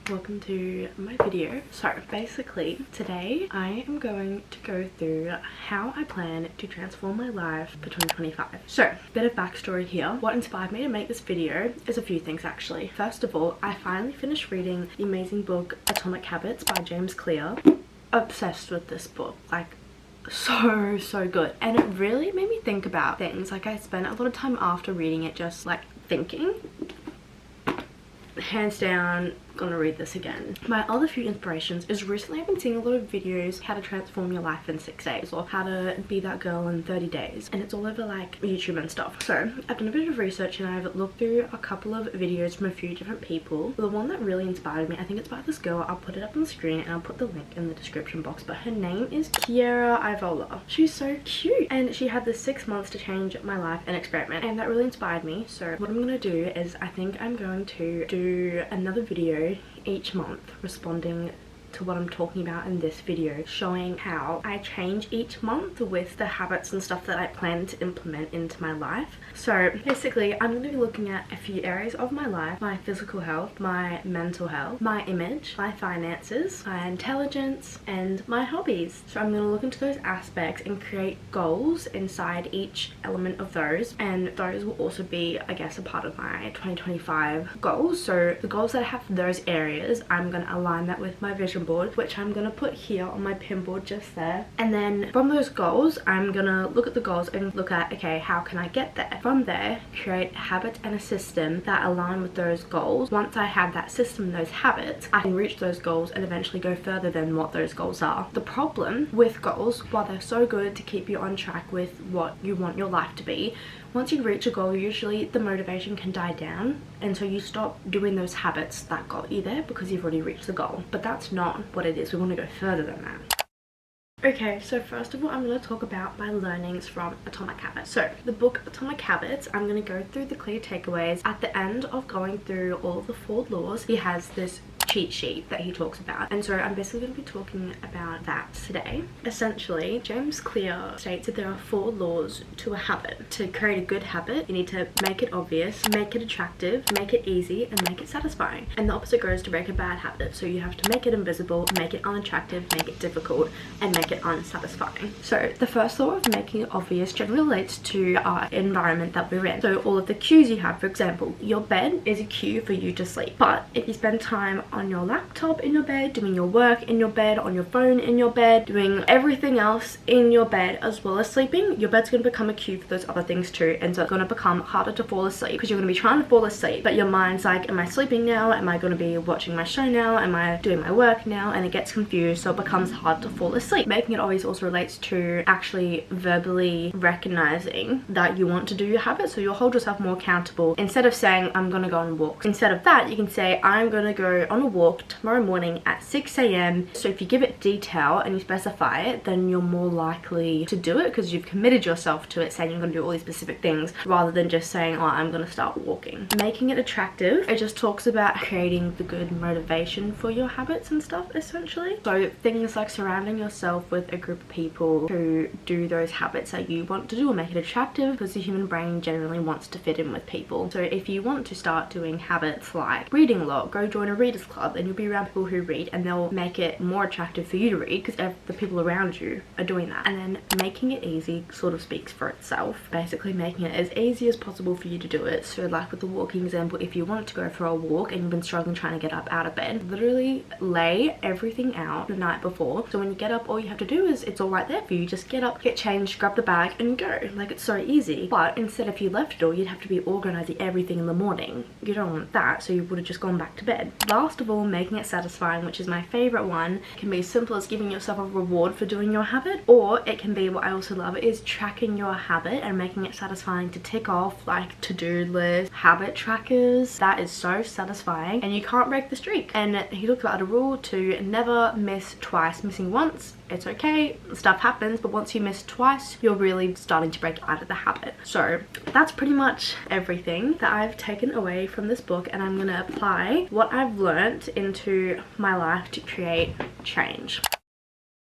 Welcome to my video. So basically today I am going to go through how I plan to transform my life for 2025. So bit of backstory here. What inspired me to make this video is a few things actually. First of all, I finally finished reading the amazing book Atomic Habits by James Clear. Obsessed with this book, like so good, and it really made me think about things. Like I spent a lot of time after reading it just like thinking. Hands down gonna read this again. My other few inspirations is recently I've been seeing a lot of videos how to transform your life in 6 days or how to be that girl in 30 days, and it's all over like YouTube and stuff. So I've done a bit of research and I've looked through a couple of videos from a few different people. The one that really inspired me, I think it's by this girl. I'll put it up on the screen and I'll put the link in the description box, but her name is Kiera Ivola. She's so cute and she had this 6 months to change my life and experiment, and that really inspired me. So what I'm gonna do is I think I'm going to do another video each month responding to what I'm talking about in this video, showing how I change each month with the habits and stuff that I plan to implement into my life. So basically I'm going to be looking at a few areas of my life: my physical health, my mental health, my image, my finances, my intelligence, and my hobbies. So I'm going to look into those aspects and create goals inside each element of those, and those will also be, I guess, a part of my 2025 goals. So the goals that I have for those areas, I'm going to align that with my vision board, which I'm gonna put here on my pin board just there. And then from those goals, I'm gonna look at the goals and look at, okay, how can I get there? From there, create a habit and a system that align with those goals. Once I have that system and those habits, I can reach those goals and eventually go further than what those goals are. The problem with goals, while they're so good to keep you on track with what you want your life to be, once you reach a goal, usually the motivation can die down, and so you stop doing those habits that got you there because you've already reached the goal. But that's not what it is. We want to go further than that. Okay, so first of all, I'm going to talk about my learnings from Atomic Habits. So the book Atomic Habits, I'm going to go through the clear takeaways. At the end of going through all of the 4 laws, he has this cheat sheet that he talks about, and so I'm basically going to be talking about that today. Essentially, James Clear states that there are 4 laws to a habit. To create a good habit, you need to make it obvious, make it attractive, make it easy, and make it satisfying. And the opposite goes to break a bad habit. So you have to make it invisible, make it unattractive, make it difficult, and make it unsatisfying. So the first law of making it obvious generally relates to our environment that we're in. So all of the cues you have, for example, your bed is a cue for you to sleep. But if you spend time on your laptop in your bed, doing your work in your bed, on your phone in your bed, doing everything else in your bed as well as sleeping, your bed's going to become a cue for those other things too, and so it's going to become harder to fall asleep because you're going to be trying to fall asleep, but your mind's like, am I sleeping now? Am I going to be watching my show now? Am I doing my work now? And it gets confused, so it becomes hard to fall asleep. Making it obvious also relates to actually verbally recognizing that you want to do your habit, so you'll hold yourself more accountable. Instead of saying, I'm going to go on walks, instead of that, you can say, I'm going to go on a walk tomorrow morning at 6 a.m. So if you give it detail and you specify it, then you're more likely to do it because you've committed yourself to it, saying you're going to do all these specific things rather than just saying, oh, I'm going to start walking. Making it attractive, it just talks about creating the good motivation for your habits and stuff, essentially. So things like surrounding yourself with a group of people who do those habits that you want to do will make it attractive, because the human brain generally wants to fit in with people. So if you want to start doing habits like reading a lot, go join a readers club, and you'll be around people who read, and they'll make it more attractive for you to read because the people around you are doing that. And then making it easy sort of speaks for itself. Basically making it as easy as possible for you to do it. So like with the walking example, if you want to go for a walk and you've been struggling trying to get up out of bed, literally lay everything out the night before, so when you get up, all you have to do is, it's all right there for you. Just get up, get changed, grab the bag and go. Like, it's so easy. But instead, if you left it all, you'd have to be organizing everything in the morning. You don't want that, so you would have just gone back to bed. Last of all, making it satisfying, which is my favorite one. It can be as simple as giving yourself a reward for doing your habit, or it can be, what I also love, is tracking your habit and making it satisfying to tick off, like to-do lists, habit trackers. That is so satisfying, and you can't break the streak. And he talks about a rule to never miss twice. Missing once it's okay, stuff happens, but once you miss twice, you're really starting to break out of the habit. So that's pretty much everything that I've taken away from this book, and I'm gonna apply what I've learnt into my life to create change.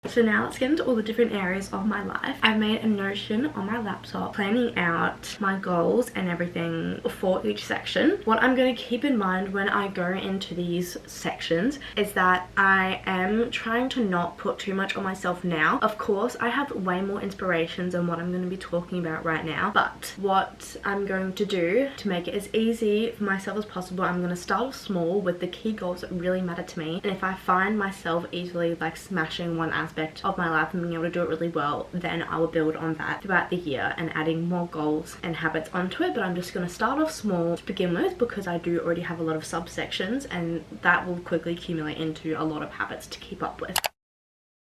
So now let's get into all the different areas of my life. I've made a Notion on my laptop planning out my goals and everything for each section. What I'm going to keep in mind when I go into these sections is that I am trying to not put too much on myself now. Of course, I have way more inspirations than what I'm going to be talking about right now, but what I'm going to do to make it as easy for myself as possible, I'm going to start off small with the key goals that really matter to me, and if I find myself easily like smashing one aspect of my life and being able to do it really well, then I will build on that throughout the year and adding more goals and habits onto it. But I'm just going to start off small to begin with, because I do already have a lot of subsections, and that will quickly accumulate into a lot of habits to keep up with.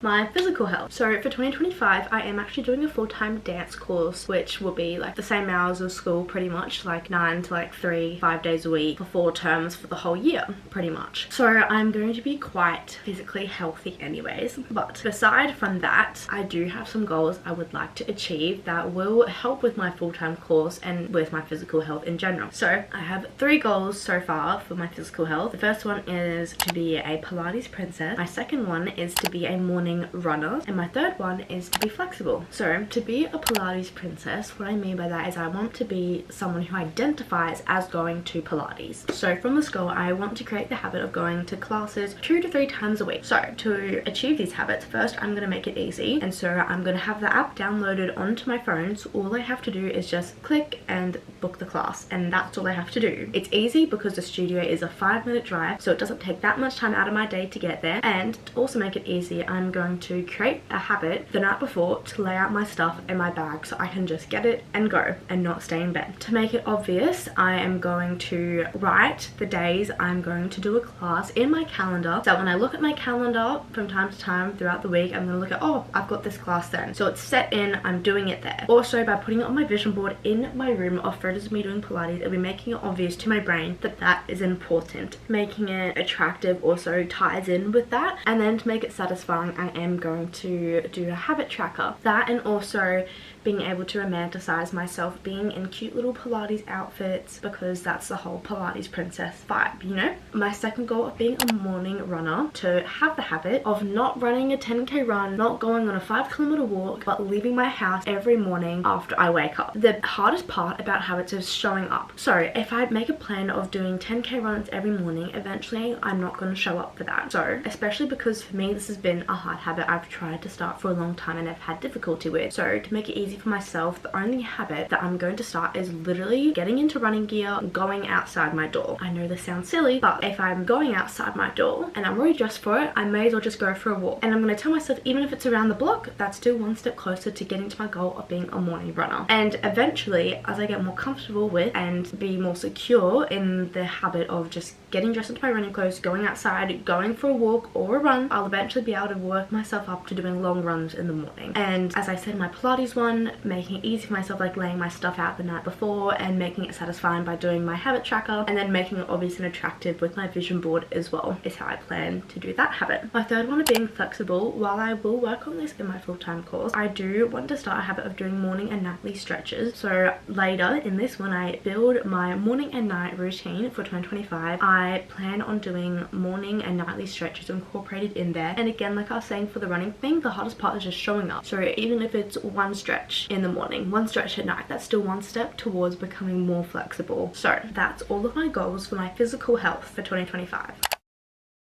My physical health. So for 2025, I am actually doing a full-time dance course, which will be like the same hours as school pretty much, like 9 to like 3, 5 days a week for 4 terms for the whole year pretty much. So I'm going to be quite physically healthy anyways. But aside from that, I do have some goals I would like to achieve that will help with my full-time course and with my physical health in general. So I have 3 goals so far for my physical health. The first one is to be a Pilates princess. My second one is to be a morning runner, and my third one is to be flexible. So to be a Pilates princess, what I mean by that is I want to be someone who identifies as going to Pilates. So from the school, I want to create the habit of going to classes 2 to 3 times a week. So to achieve these habits, first I'm going to make it easy, and so I'm going to have the app downloaded onto my phone, so all I have to do is just click and book the class, and that's all I have to do. It's easy because the studio is a 5-minute drive, so it doesn't take that much time out of my day to get there. And to also make it easy, I'm going to create a habit the night before to lay out my stuff in my bag so I can just get it and go and not stay in bed. To make it obvious, I am going to write the days I'm going to do a class in my calendar, so when I look at my calendar from time to time throughout the week, I'm going to look at, oh, I've got this class then, so it's set in, I'm doing it there. Also, by putting it on my vision board in my room of photos of me doing Pilates, it'll be making it obvious to my brain that that is important. Making it attractive also ties in with that, and then to make it satisfying, I am going to do a habit tracker. That, and also being able to romanticize myself being in cute little Pilates outfits, because that's the whole Pilates princess vibe, you know? My second goal of being a morning runner, to have the habit of not running a 10k run, not going on a 5-kilometer walk, but leaving my house every morning after I wake up. The hardest part about habits is showing up. So if I make a plan of doing 10k runs every morning, eventually I'm not going to show up for that. So especially because for me this has been a hard habit I've tried to start for a long time and I've had difficulty with. So to make it easy for myself, the only habit that I'm going to start is literally getting into running gear, going outside my door. I know this sounds silly, but if I'm going outside my door and I'm already dressed for it, I may as well just go for a walk. And I'm going to tell myself, even if it's around the block, that's still one step closer to getting to my goal of being a morning runner. And eventually, as I get more comfortable with and be more secure in the habit of just getting dressed into my running clothes, going outside, going for a walk or a run, I'll eventually be able to work myself up to doing long runs in the morning. And as I said, my Pilates one, making it easy for myself, like laying my stuff out the night before and making it satisfying by doing my habit tracker, and then making it obvious and attractive with my vision board as well, is how I plan to do that habit. My third one of being flexible, while I will work on this in my full-time course, I do want to start a habit of doing morning and nightly stretches. So later in this, when I build my morning and night routine for 2025, I plan on doing morning and nightly stretches incorporated in there. And again, like I was saying for the running thing, the hardest part is just showing up. So even if it's one stretch in the morning, one stretch at night, that's still one step towards becoming more flexible. So that's all of my goals for my physical health for 2025.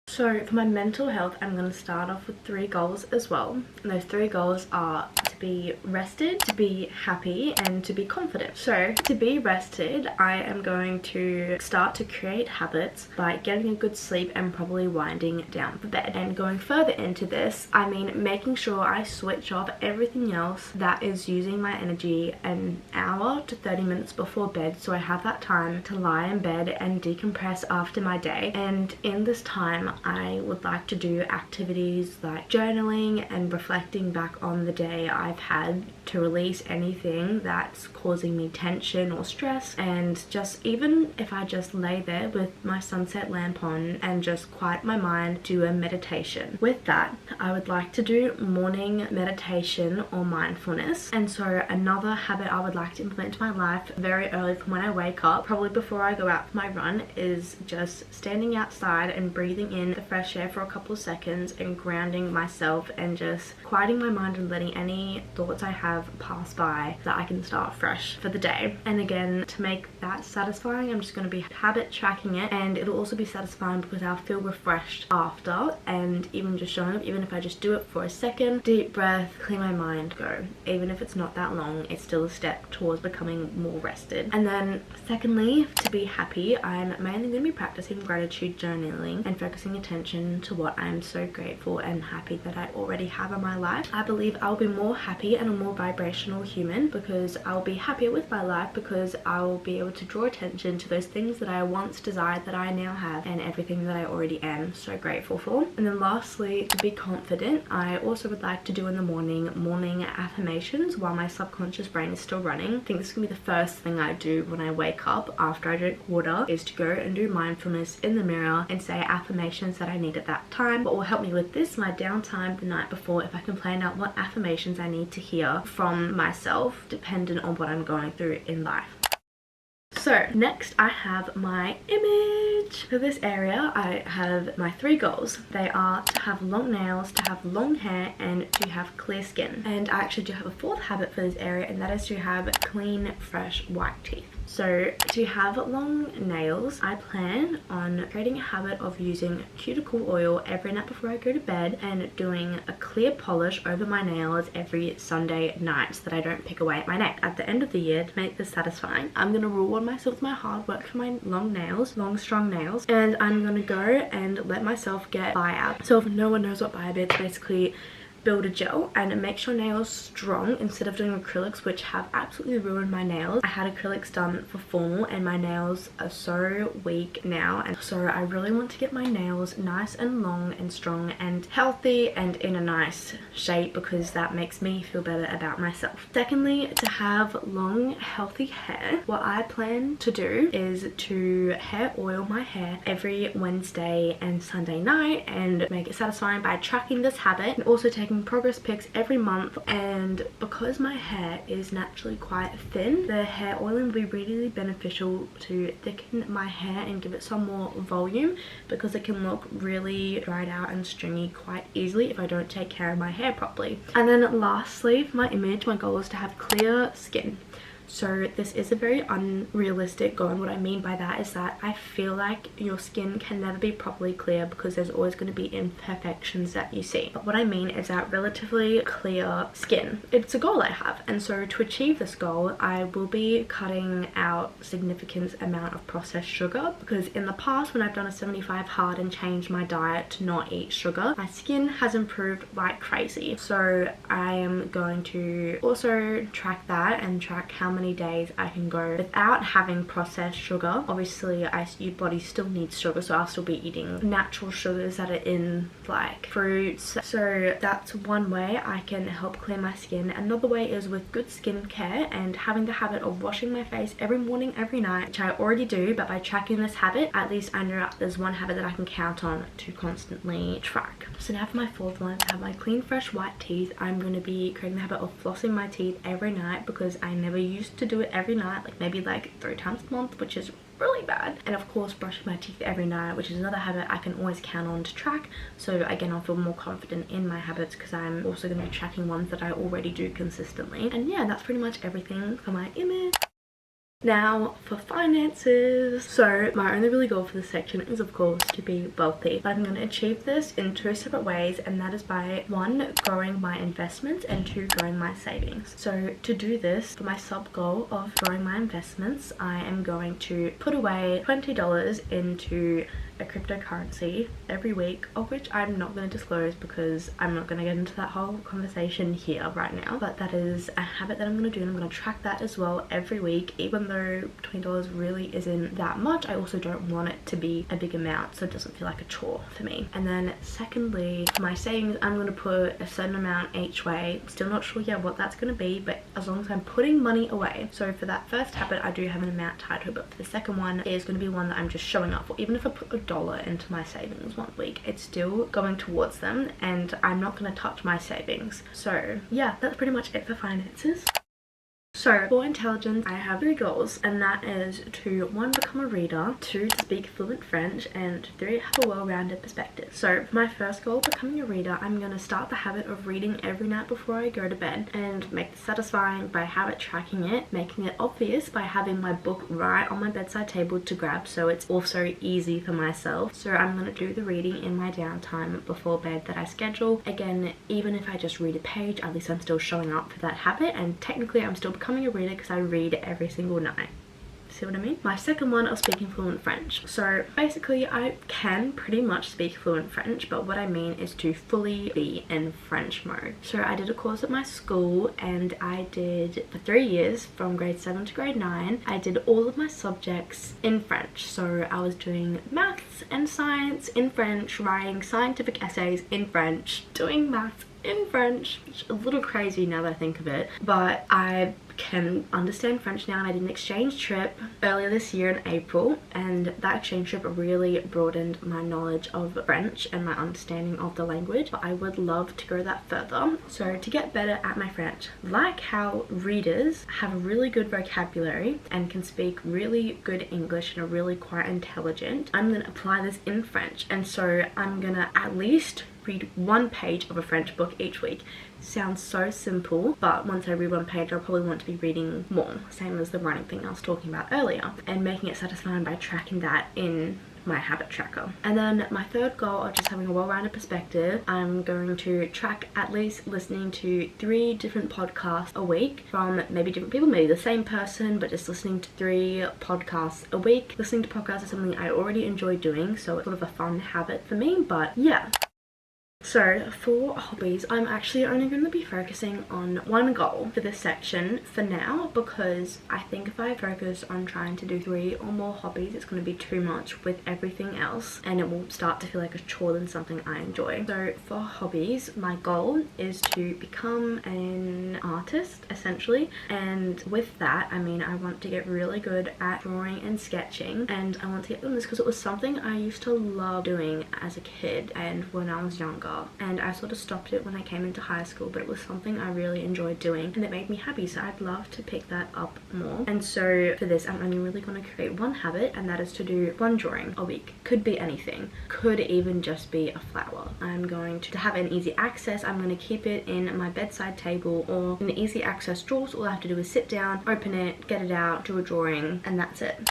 So for my mental health, I'm going to start off with 3 goals as well. And those 3 goals are to be rested, to be happy, and to be confident. So to be rested, I am going to start to create habits by getting a good sleep and probably winding down for bed. And going further into this, I mean making sure I switch off everything else that is using my energy an hour to 30 minutes before bed, so I have that time to lie in bed and decompress after my day. And in this time, I would like to do activities like journaling and reflecting back on the day I've had to release anything that's causing me tension or stress, and just even if I just lay there with my sunset lamp on and just quiet my mind, do a meditation. With that, I would like to do morning meditation or mindfulness. And so another habit I would like to implement into my life very early from when I wake up, probably before I go out for my run, is just standing outside and breathing in the fresh air for a couple of seconds and grounding myself and just quieting my mind and letting any thoughts I have pass by so that I can start fresh for the day. And again, to make that satisfying, I'm just going to be habit tracking it, and it'll also be satisfying because I'll feel refreshed after. And even just showing up, even if I just do it for a second, deep breath, clear my mind, go. Even if it's not that long, it's still a step towards becoming more rested. And then secondly, to be happy, I'm mainly going to be practicing gratitude journaling and focusing attention to what I'm so grateful and happy that I already have in my life. I believe I'll be more happy and a more vibrational human because I'll be happier with my life, because I'll be able to draw attention to those things that I once desired that I now have, and everything that I already am so grateful for. And then lastly, to be confident, I also would like to do in the morning affirmations while my subconscious brain is still running. I think this is gonna be the first thing I do when I wake up after I drink water, is to go and do mindfulness in the mirror and say affirmations that I need at that time. What will help me with this, my downtime the night before, if I can plan out what affirmations I need to hear from myself dependent on what I'm going through in life. So next I have my image. For this area I have my 3 goals. They are to have long nails, to have long hair, and to have clear skin. And I actually do have a 4th habit for this area, and that is to have clean, fresh, white teeth. So to have long nails, I plan on creating a habit of using cuticle oil every night before I go to bed and doing a clear polish over my nails every Sunday night so that I don't pick away at my neck. At the end of the year, to make this satisfying, I'm going to reward myself with my hard work for my long nails, long strong nails, and I'm going to go and let myself get biab. So if no one knows what biab is, it's basically build a gel and make your nails strong instead of doing acrylics, which have absolutely ruined my nails. I had acrylics done for formal and my nails are so weak now, and so I really want to get my nails nice and long and strong and healthy and in a nice shape, because that makes me feel better about myself. Secondly, to have long healthy hair, what I plan to do is to hair oil my hair every Wednesday and Sunday night and make it satisfying by tracking this habit and also taking progress pics every month. And because my hair is naturally quite thin, the hair oiling will be really beneficial to thicken my hair and give it some more volume, because it can look really dried out and stringy quite easily if I don't take care of my hair properly. And then lastly, for my image, my goal is to have clear skin. So this is a very unrealistic goal, and what I mean by that is that I feel like your skin can never be properly clear because there's always going to be imperfections that you see. But what I mean is that relatively clear skin, it's a goal I have, and so to achieve this goal I will be cutting out significant amount of processed sugar, because in the past when I've done a 75 hard and changed my diet to not eat sugar, my skin has improved like crazy. So I am going to also track that and track how many days I can go without having processed sugar. Obviously your body still needs sugar, so I'll still be eating natural sugars that are in like fruits. So that's one way I can help clear my skin. Another way is with good skincare and having the habit of washing my face every morning, every night, which I already do, but by tracking this habit, at least I know there's one habit that I can count on to constantly track. So now for my 4th one, to have my clean fresh white teeth, I'm going to be creating the habit of flossing my teeth every night, because I never used to do it every night, like maybe like 3 times a month, which is really bad. And of course brushing my teeth every night, which is another habit I can always count on to track. So again, I'll feel more confident in my habits because I'm also going to be tracking ones that I already do consistently. And yeah, that's pretty much everything for my image. Now for finances. So my only really goal for this section is of course to be wealthy, but I'm going to achieve this in 2 separate ways, and that is by 1, growing my investments, and 2, growing my savings. So to do this, for my sub goal of growing my investments, I am going to put away $20 into a cryptocurrency every week, of which I'm not going to disclose because I'm not going to get into that whole conversation here right now. But that is a habit that I'm going to do, and I'm going to track that as well every week, even though $20 really isn't that much, I also don't want it to be a big amount so it doesn't feel like a chore for me. And then secondly, for my savings, I'm going to put a certain amount each way. Still not sure yet what that's going to be, but as long as I'm putting money away. So for that first habit, I do have an amount tied to it, but for the second one is going to be one that I'm just showing up for. Even if I put $1 into my savings one week, it's still going towards them and I'm not going to touch my savings. So yeah, that's pretty much it for finances. So for intelligence, I have 3 goals, and that is to 1, become a reader, 2, to speak fluent French, and 3, have a well-rounded perspective. So for my first goal, becoming a reader, I'm going to start the habit of reading every night before I go to bed and make it satisfying by habit tracking it, making it obvious by having my book right on my bedside table to grab so it's also easy for myself. So I'm going to do the reading in my downtime before bed that I schedule. Again, even if I just read a page, at least I'm still showing up for that habit, and technically I'm still becoming a reader because I read every single night. See what I mean? My second one of speaking fluent French. So basically I can pretty much speak fluent French, but what I mean is to fully be in French mode. So I did a course at my school and I did for 3 years from grade 7 to grade 9. I did all of my subjects in French. So I was doing maths and science in French, writing scientific essays in French, doing maths in French, which is a little crazy now that I think of it, but I can understand French now. And I did an exchange trip earlier this year in April, and that exchange trip really broadened my knowledge of French and my understanding of the language, but I would love to go that further. So to get better at my French, like how readers have a really good vocabulary and can speak really good English and are really quite intelligent, I'm going to apply this in French. And so I'm going to at least read 1 page of a French book each week. Sounds so simple, but once I read 1 page, I'll probably want to be reading more, same as the writing thing I was talking about earlier, and making it satisfying by tracking that in my habit tracker. And then my third goal of just having a well-rounded perspective, I'm going to track at least listening to 3 different podcasts a week from maybe different people, maybe the same person, but just listening to 3 podcasts a week. Listening to podcasts is something I already enjoy doing, so it's sort of a fun habit for me, but yeah. So for hobbies, I'm actually only going to be focusing on 1 goal for this section for now, because I think if I focus on trying to do 3 or more hobbies, it's going to be too much with everything else and it will start to feel like a chore than something I enjoy. So for hobbies, my goal is to become an artist essentially, and with that I mean I want to get really good at drawing and sketching, and I want to get on this because it was something I used to love doing as a kid and when I was younger, and I sort of stopped it when I came into high school, but it was something I really enjoyed doing and it made me happy, so I'd love to pick that up more. And so for this, I'm only really going to create 1 habit, and that is to do 1 drawing a week. Could be anything, could even just be a flower. I'm going to have an easy access. I'm going to keep it in my bedside table or in the easy access drawers. All I have to do is sit down, open it, get it out, do a drawing, and that's it.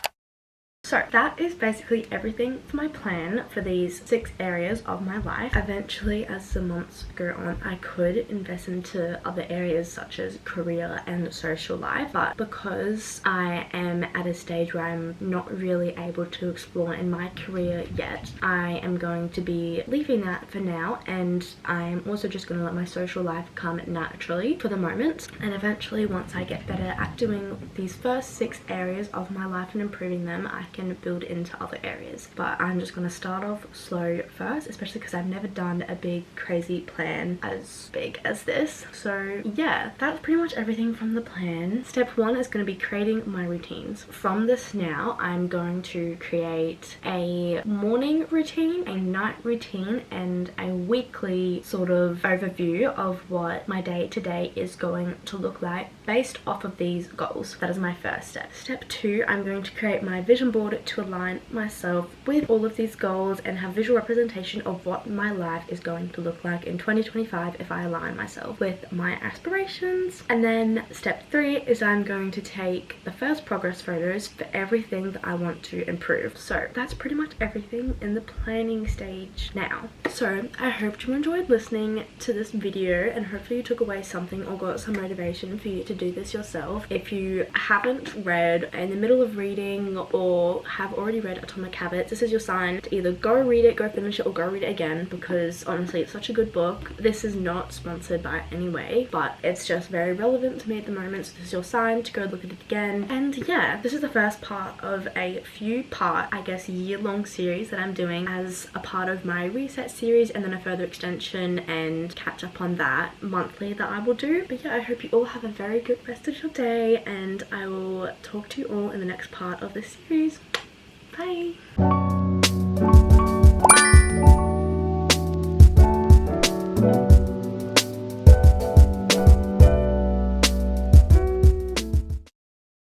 So that is basically everything for my plan for these 6 areas of my life. Eventually, as the months go on, I could invest into other areas such as career and social life, but because I am at a stage where I'm not really able to explore in my career yet, I am going to be leaving that for now, and I'm also just going to let my social life come naturally for the moment, and eventually once I get better at doing these first 6 areas of my life and improving them, I can build into other areas. But I'm just going to start off slow first, especially because I've never done a big crazy plan as big as this. So yeah, that's pretty much everything from the plan. Step 1 is going to be creating my routines. From this now, I'm going to create a morning routine, a night routine, and a weekly sort of overview of what my day to day is going to look like based off of these goals. That is my first step. Step 2, I'm going to create my vision board to align myself with all of these goals and have visual representation of what my life is going to look like in 2025 if I align myself with my aspirations. And then step 3 is I'm going to take the first progress photos for everything that I want to improve. So that's pretty much everything in the planning stage now. So I hope you enjoyed listening to this video, and hopefully you took away something or got some motivation for you to do this yourself. If you haven't read, in the middle of reading or all have already read Atomic Habits, this is your sign to either go read it, go finish it, or go read it again, because honestly it's such a good book. This is not sponsored by any way, but it's just very relevant to me at the moment, so this is your sign to go look at it again. And yeah, this is the first part of a few part, I guess, year-long series that I'm doing as a part of my reset series, and then a further extension and catch up on that monthly that I will do. But yeah, I hope you all have a very good rest of your day, and I will talk to you all in the next part of this series. Bye.